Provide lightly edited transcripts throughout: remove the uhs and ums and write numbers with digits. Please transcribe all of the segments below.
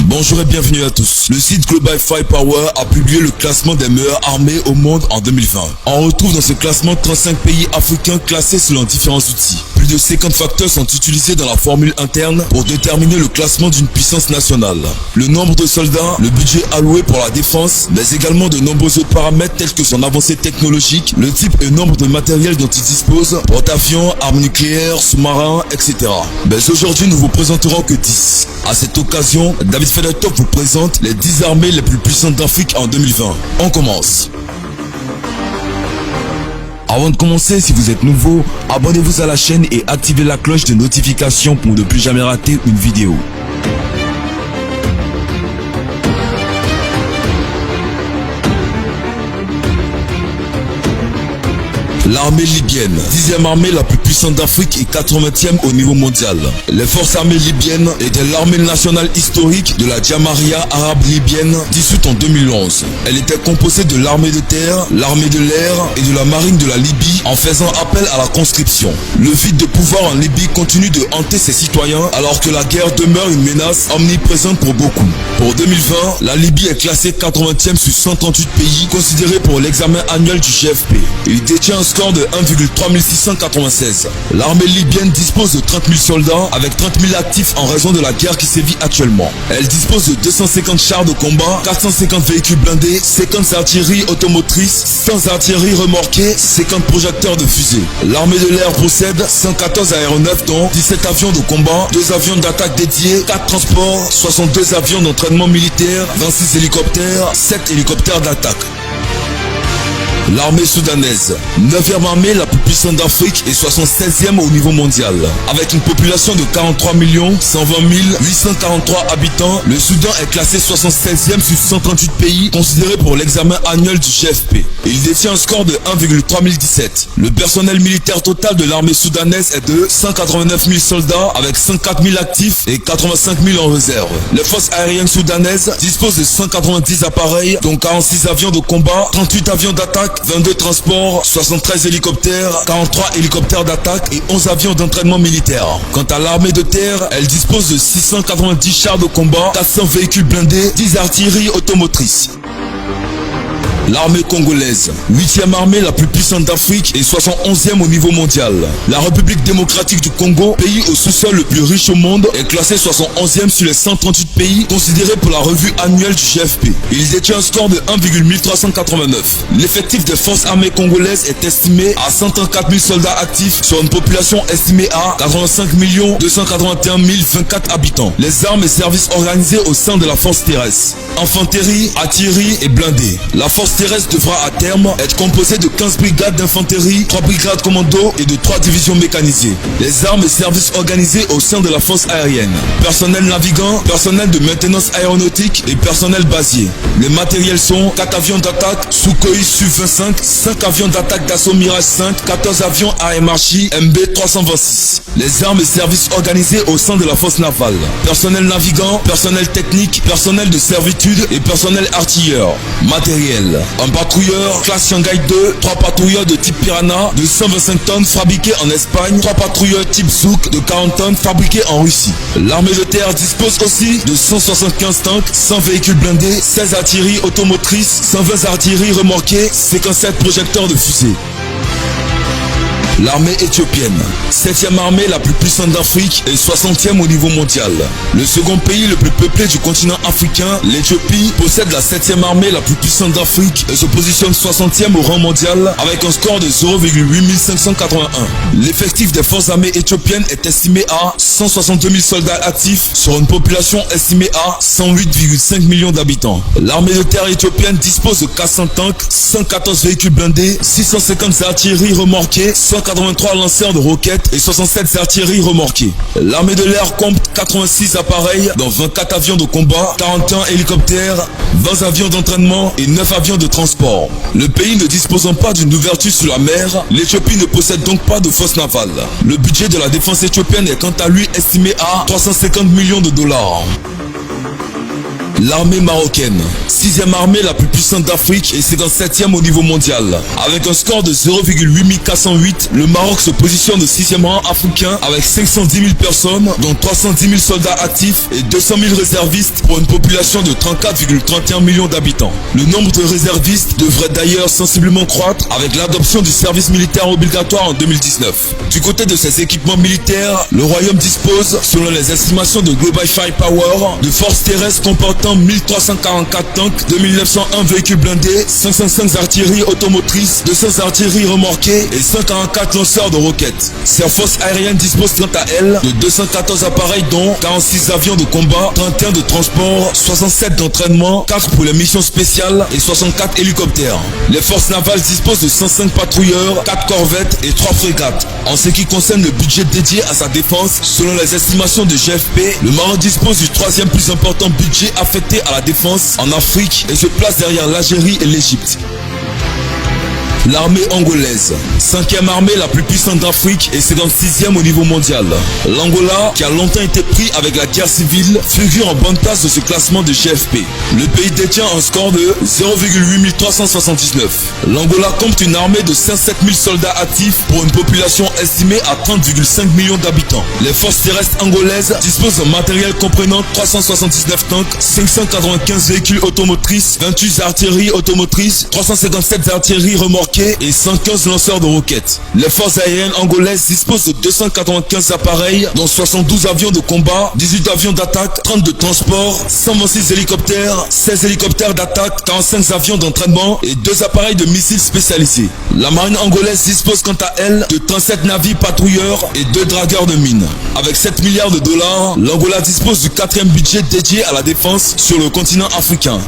Bonjour et bienvenue à tous. Le site Global Firepower a publié le classement des meilleures armées au monde en 2020. On retrouve dans ce classement 35 pays africains classés selon différents outils. Plus de 50 facteurs sont utilisés dans la formule interne pour déterminer le classement d'une puissance nationale. Le nombre de soldats, le budget alloué pour la défense, mais également de nombreux autres paramètres tels que son avancée technologique, le type et nombre de matériel dont il dispose, porte-avions, armes nucléaires, sous-marins, etc. Mais aujourd'hui, nous vous présenterons que 10. À cette occasion, David Federtop vous présente les 10 armées les plus puissantes d'Afrique en 2020. On commence. Avant de commencer, si vous êtes nouveau, abonnez-vous à la chaîne et activez la cloche de notification pour ne plus jamais rater une vidéo. L'armée libyenne, 10e armée la plus puissante d'Afrique et 80e au niveau mondial. Les forces armées libyennes étaient l'armée nationale historique de la Jamaria arabe libyenne, dissoute en 2011. Elle était composée de l'armée de terre, l'armée de l'air et de la marine de la Libye en faisant appel à la conscription. Le vide de pouvoir en Libye continue de hanter ses citoyens alors que la guerre demeure une menace omniprésente pour beaucoup. Pour 2020, la Libye est classée 80e sur 138 pays considérés pour l'examen annuel du GFP. Il détient un score de 1,3696. L'armée libyenne dispose de 30 000 soldats avec 30 000 actifs en raison de la guerre qui sévit actuellement. Elle dispose de 250 chars de combat, 450 véhicules blindés, 50 artilleries automotrices, 100 artilleries remorquées, 50 projecteurs de fusée. L'armée de l'air possède 114 aéronefs dont 17 avions de combat, 2 avions d'attaque dédiés, 4 transports, 62 avions d'entraînement militaire, 26 hélicoptères, 7 hélicoptères d'attaque. L'armée soudanaise, 9e armée la plus puissante d'Afrique et 76e au niveau mondial. Avec une population de 43 120 843 habitants, le Soudan est classé 76e sur 138 pays considérés pour l'examen annuel du GFP. Il détient un score de 1,3017. Le personnel militaire total de l'armée soudanaise est de 189 000 soldats avec 104 000 actifs et 85 000 en réserve. Les forces aériennes soudanaises disposent de 190 appareils, dont 46 avions de combat, 38 avions d'attaque, 22 transports, 73 hélicoptères, 43 hélicoptères d'attaque et 11 avions d'entraînement militaire. Quant à l'armée de terre, elle dispose de 690 chars de combat, 400 véhicules blindés, 10 artilleries automotrices. L'armée congolaise, 8e armée la plus puissante d'Afrique et 71e au niveau mondial. La République démocratique du Congo, pays au sous-sol le plus riche au monde, est classée 71e sur les 138 pays considérés pour la revue annuelle du GFP. Il détient un score de 1,1389. L'effectif des forces armées congolaises est estimé à 134 000 soldats actifs sur une population estimée à 85 281 024 habitants. Les armes et services organisés au sein de la force terrestre. Infanterie, artillerie et blindés. La force terrestre devra à terme être composée de 15 brigades d'infanterie, 3 brigades commando et de 3 divisions mécanisées. Les armes et services organisés au sein de la force aérienne. Personnel navigant, personnel de maintenance aéronautique et personnel basier. Les matériels sont 4 avions d'attaque Sukhoi Su-25, 5 avions d'attaque d'assaut Mirage 5, 14 avions AMRJ MB326. Les armes et services organisés au sein de la force navale. Personnel navigant, personnel technique, personnel de servitude et personnel artilleur. Matériel. Un patrouilleur classe Shanghai 2, 3 patrouilleurs de type Piranha de 125 tonnes fabriqués en Espagne, 3 patrouilleurs type Zouk de 40 tonnes fabriqués en Russie. L'armée de terre dispose aussi de 175 tanks, 100 véhicules blindés, 16 artilleries automotrices, 120 artilleries remorquées, 57 projecteurs de fusée. L'armée éthiopienne, 7e armée la plus puissante d'Afrique et 60e au niveau mondial. Le second pays le plus peuplé du continent africain, l'Éthiopie, possède la 7e armée la plus puissante d'Afrique et se positionne 60e au rang mondial avec un score de 0,8581. L'effectif des forces armées éthiopiennes est estimé à 162 000 soldats actifs sur une population estimée à 108,5 millions d'habitants. L'armée de terre éthiopienne dispose de 400 tanks, 114 véhicules blindés, 650 artilleries remorquées, 183 lanceurs de roquettes et 67 artilleries remorquées. L'armée de l'air compte 86 appareils, dont 24 avions de combat, 41 hélicoptères, 20 avions d'entraînement et 9 avions de transport. Le pays ne disposant pas d'une ouverture sur la mer, l'Éthiopie ne possède donc pas de force navale. Le budget de la défense éthiopienne est quant à lui estimé à 350 millions de dollars. L'armée marocaine, 6e armée la plus puissante d'Afrique et 57e au niveau mondial. Avec un score de 0,8408, le Maroc se positionne au 6e rang africain avec 510 000 personnes, dont 310 000 soldats actifs et 200 000 réservistes pour une population de 34,31 millions d'habitants. Le nombre de réservistes devrait d'ailleurs sensiblement croître avec l'adoption du service militaire obligatoire en 2019. Du côté de ses équipements militaires, le royaume dispose, selon les estimations de Global Firepower, de forces terrestres comportant 1344 tanks, 2901 véhicules blindés, 505 artilleries automotrices, 200 artilleries remorquées et 144 lanceurs de roquettes. Ces forces aériennes disposent quant à elles de 214 appareils dont 46 avions de combat, 31 de transport, 67 d'entraînement, 4 pour les missions spéciales et 64 hélicoptères. Les forces navales disposent de 105 patrouilleurs, 4 corvettes et 3 frégates. En ce qui concerne le budget dédié à sa défense, selon les estimations de GFP, le Maroc dispose du 3e plus important budget affecté à la défense en Afrique et se place derrière l'Algérie et l'Égypte. L'armée angolaise, 5e armée la plus puissante d'Afrique et 56e au niveau mondial. L'Angola, qui a longtemps été pris avec la guerre civile, figure en bonne place de ce classement de GFP. Le pays détient un score de 0,8379. L'Angola compte une armée de 107 000 soldats actifs pour une population estimée à 30,5 millions d'habitants. Les forces terrestres angolaises disposent d'un matériel comprenant 379 tanks, 595 véhicules automotrices, 28 artilleries automotrices, 357 artilleries remorquées et 115 lanceurs de roquettes. Les forces aériennes angolaises disposent de 295 appareils, dont 72 avions de combat, 18 avions d'attaque, 30 de transport, 126 hélicoptères, 16 hélicoptères d'attaque, 45 avions d'entraînement et 2 appareils de missiles spécialisés. La marine angolaise dispose quant à elle de 37 navires patrouilleurs et 2 dragueurs de mines. Avec 7 milliards de dollars, l'Angola dispose du 4e budget dédié à la défense sur le continent africain.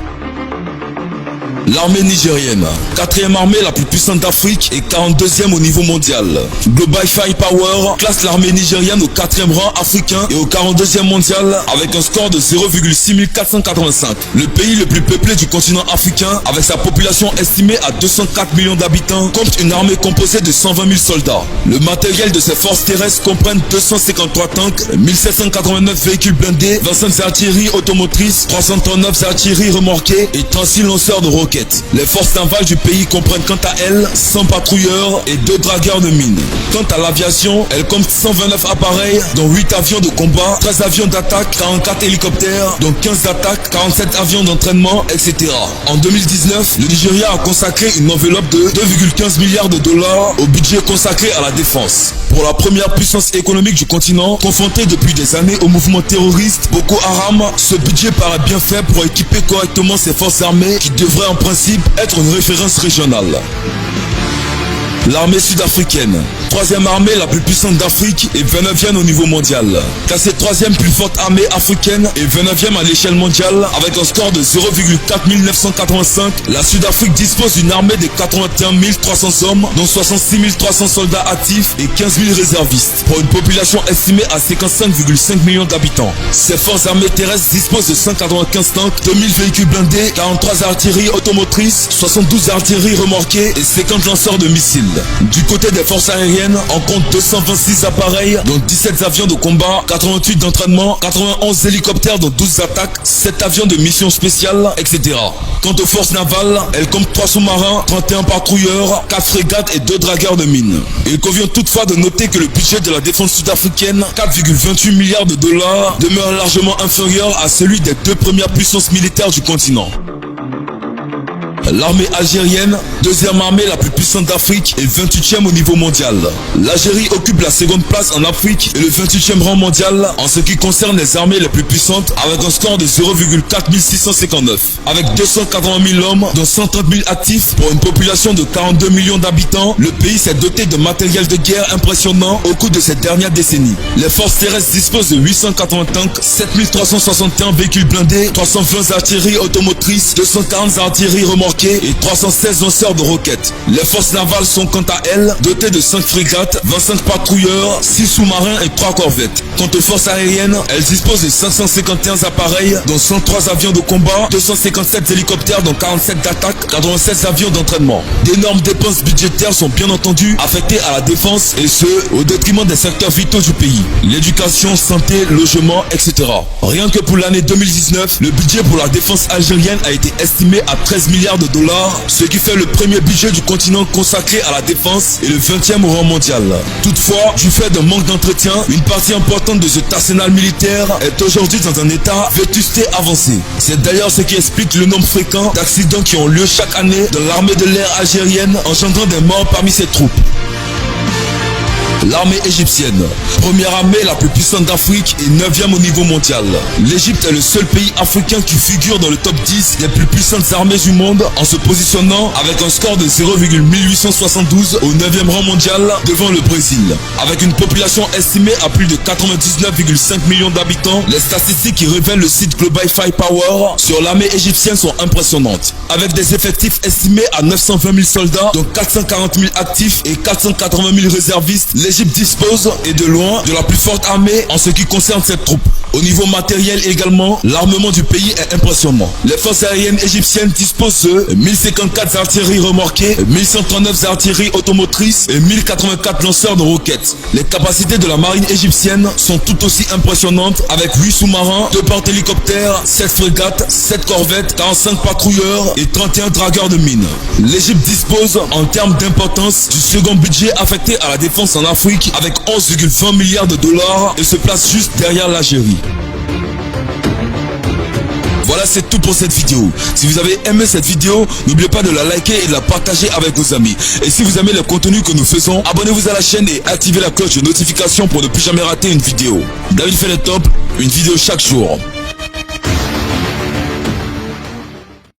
L'armée nigérienne, 4e armée la plus puissante d'Afrique et 42e au niveau mondial. Global Firepower classe l'armée nigérienne au 4e rang africain et au 42e mondial avec un score de 0,6485. Le pays le plus peuplé du continent africain, avec sa population estimée à 204 millions d'habitants, compte une armée composée de 120 000 soldats. Le matériel de ses forces terrestres comprend 253 tanks, 1789 véhicules blindés, 25 artilleries automotrices, 339 artilleries remorquées et 36 lanceurs de roquettes. Les forces navales du pays comprennent quant à elles 100 patrouilleurs et 2 dragueurs de mines. Quant à l'aviation, elle compte 129 appareils, dont 8 avions de combat, 13 avions d'attaque, 44 hélicoptères, dont 15 d'attaque, 47 avions d'entraînement, etc. En 2019, le Nigeria a consacré une enveloppe de 2,15 milliards de dollars au budget consacré à la défense. Pour la première puissance économique du continent, confrontée depuis des années au mouvement terroriste Boko Haram, ce budget paraît bien fait pour équiper correctement ses forces armées qui devraient en principe être une référence régionale. L'armée sud-africaine, 3e armée la plus puissante d'Afrique et 29e au niveau mondial. Classée 3e plus forte armée africaine et 29e à l'échelle mondiale avec un score de 0,4985, la Sud-Afrique dispose d'une armée de 81 300 hommes, dont 66 300 soldats actifs et 15 000 réservistes, pour une population estimée à 55,5 millions d'habitants. Ses forces armées terrestres disposent de 195 tanks, 2000 véhicules blindés, 43 artilleries automotrices, 72 artilleries remorquées et 50 lanceurs de missiles. Du côté des forces aériennes, on compte 226 appareils, dont 17 avions de combat, 88 d'entraînement, 91 hélicoptères dont 12 attaques, 7 avions de mission spéciale, etc. Quant aux forces navales, elles comptent 3 sous-marins, 31 patrouilleurs, 4 frégates et 2 dragueurs de mines. Il convient toutefois de noter que le budget de la défense sud-africaine, 4,28 milliards de dollars, demeure largement inférieur à celui des 2 premières puissances militaires du continent. L'armée algérienne, 2e armée la plus puissante d'Afrique et 28e au niveau mondial. L'Algérie occupe la 2e place en Afrique et le 28e rang mondial en ce qui concerne les armées les plus puissantes avec un score de 0,4659. Avec 280 000 hommes, dont 130 000 actifs pour une population de 42 millions d'habitants, le pays s'est doté de matériel de guerre impressionnant au cours de ces dernières décennies. Les forces terrestres disposent de 880 tanks, 7361 véhicules blindés, 320 artilleries automotrices, 240 artilleries remorquées remorqués et 316 lanceurs de roquettes. Les forces navales sont quant à elles dotées de 5 frégates, 25 patrouilleurs, 6 sous-marins et 3 corvettes. Quant aux forces aériennes, elles disposent de 551 appareils, dont 103 avions de combat, 257 hélicoptères dont 47 d'attaque, 87 avions d'entraînement. D'énormes dépenses budgétaires sont bien entendu affectées à la défense et ce, au détriment des secteurs vitaux du pays. L'éducation, santé, logement, etc. Rien que pour l'année 2019, le budget pour la défense algérienne a été estimé à 13 milliards de dollars, ce qui fait le premier budget du continent consacré à la défense et le 20e au rang mondial. Toutefois, du fait d'un manque d'entretien, une partie importante de cet arsenal militaire est aujourd'hui dans un état vétusté avancé. C'est d'ailleurs ce qui explique le nombre fréquent d'accidents qui ont lieu chaque année dans l'armée de l'air algérienne, engendrant des morts parmi ses troupes. L'armée égyptienne, première armée la plus puissante d'Afrique et 9e au niveau mondial. L'Égypte est le seul pays africain qui figure dans le top 10 des plus puissantes armées du monde en se positionnant avec un score de 0,1872 au 9e rang mondial devant le Brésil. Avec une population estimée à plus de 99,5 millions d'habitants, les statistiques qui révèlent le site Global Firepower sur l'armée égyptienne sont impressionnantes. Avec des effectifs estimés à 920 000 soldats, dont 440 000 actifs et 480 000 réservistes, l'Égypte dispose, et de loin, de la plus forte armée en ce qui concerne cette troupe. Au niveau matériel également, l'armement du pays est impressionnant. Les forces aériennes égyptiennes disposent de 1054 artilleries remorquées, 1139 artilleries automotrices et 1084 lanceurs de roquettes. Les capacités de la marine égyptienne sont tout aussi impressionnantes avec 8 sous-marins, 2 porte-hélicoptères, 7 frégates, 7 corvettes, 45 patrouilleurs et 31 dragueurs de mines. L'Égypte dispose, en termes d'importance, du second budget affecté à la défense en Afrique avec 11,20 milliards de dollars et se place juste derrière l'Algérie. Voilà, c'est tout pour cette vidéo. Si vous avez aimé cette vidéo, n'oubliez pas de la liker et de la partager avec vos amis. Et si vous aimez le contenu que nous faisons, abonnez-vous à la chaîne et activez la cloche de notification pour ne plus jamais rater une vidéo. David fait le top, une vidéo chaque jour.